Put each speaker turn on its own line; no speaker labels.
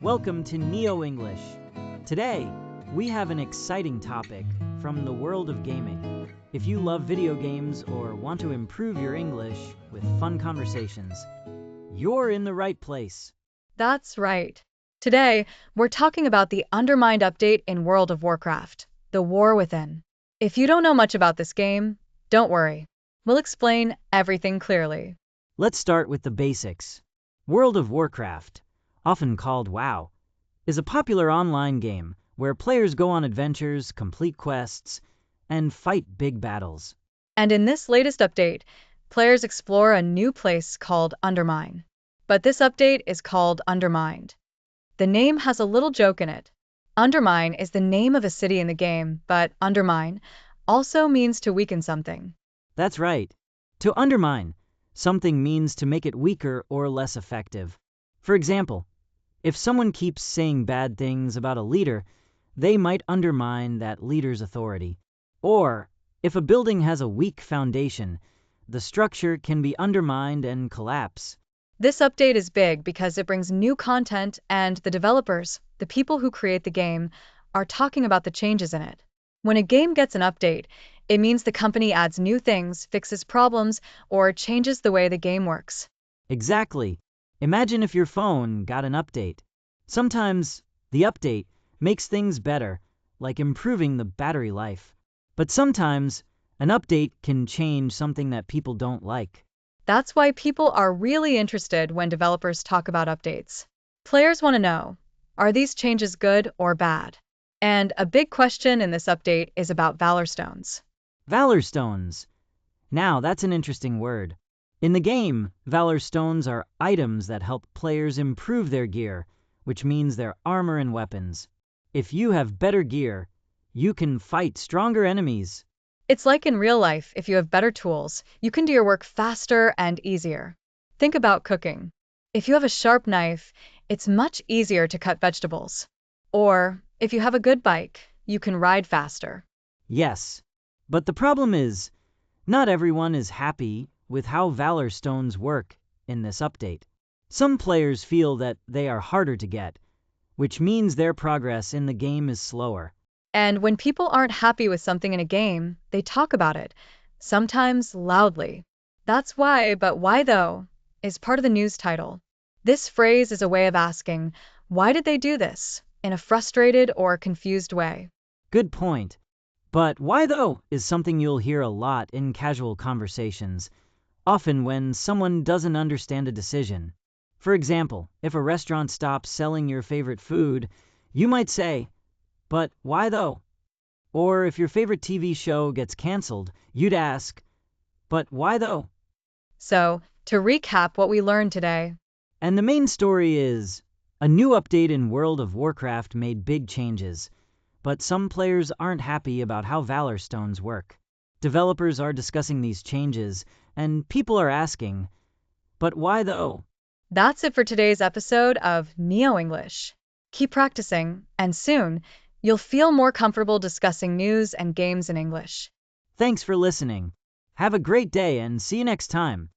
Welcome to NeoEnglish. Today, we have an exciting topic from the world of gaming. If you love video games or want to improve your English with fun conversations, you're in the right place.
That's right. Today, we're talking about the Undermined update in World of Warcraft, The War Within. If you don't know much about this game, don't worry. We'll explain everything clearly.
Let's start with the basics. World of Warcraft, often called WoW, is a popular online game where players go on adventures, complete quests, and fight big battles.
And in this latest update, players explore a new place called Undermine. But this update is called Undermined. The name has a little joke in it. Undermine is the name of a city in the game, but undermine also means to weaken something.
That's right. To undermine something means to make it weaker or less effective. For example, if someone keeps saying bad things about a leader, they might undermine that leader's authority. Or, if a building has a weak foundation, the structure can be undermined and collapse.
This update is big because it brings new content and the developers, the people who create the game, are talking about the changes in it. When a game gets an update, it means the company adds new things, fixes problems, or changes the way the game works.
Exactly. Imagine if your phone got an update. Sometimes the update makes things better, like improving the battery life. But sometimes an update can change something that people don't like.
That's why people are really interested when developers talk about updates. Players want to know, are these changes good or bad? And a big question in this update is about Valorstones.
Valorstones. Now, that's an interesting word. In the game, Valorstones are items that help players improve their gear, which means their armor and weapons. If you have better gear, you can fight stronger enemies.
It's like in real life, if you have better tools, you can do your work faster and easier. Think about cooking. If you have a sharp knife, it's much easier to cut vegetables. Or, if you have a good bike, you can ride faster.
Yes, but the problem is, not everyone is happy with how Valorstones work in this update. Some players feel that they are harder to get, which means their progress in the game is slower.
And when people aren't happy with something in a game, they talk about it, sometimes loudly. That's why, but why though, is part of the news title. This phrase is a way of asking, why did they do this, in a frustrated or confused way?
Good point. But why though is something you'll hear a lot in casual conversations, often when someone doesn't understand a decision. For example, if a restaurant stops selling your favorite food, you might say, "But why though?" Or if your favorite TV show gets canceled, you'd ask, "But why though?"
So, to recap what we learned today.
And the main story is, a new update in World of Warcraft made big changes, but some players aren't happy about how Valorstones work. Developers are discussing these changes, and people are asking, "But why though?"
That's it for today's episode of NeoEnglish. Keep practicing, and soon, you'll feel more comfortable discussing news and games in English.
Thanks for listening. Have a great day and see you next time.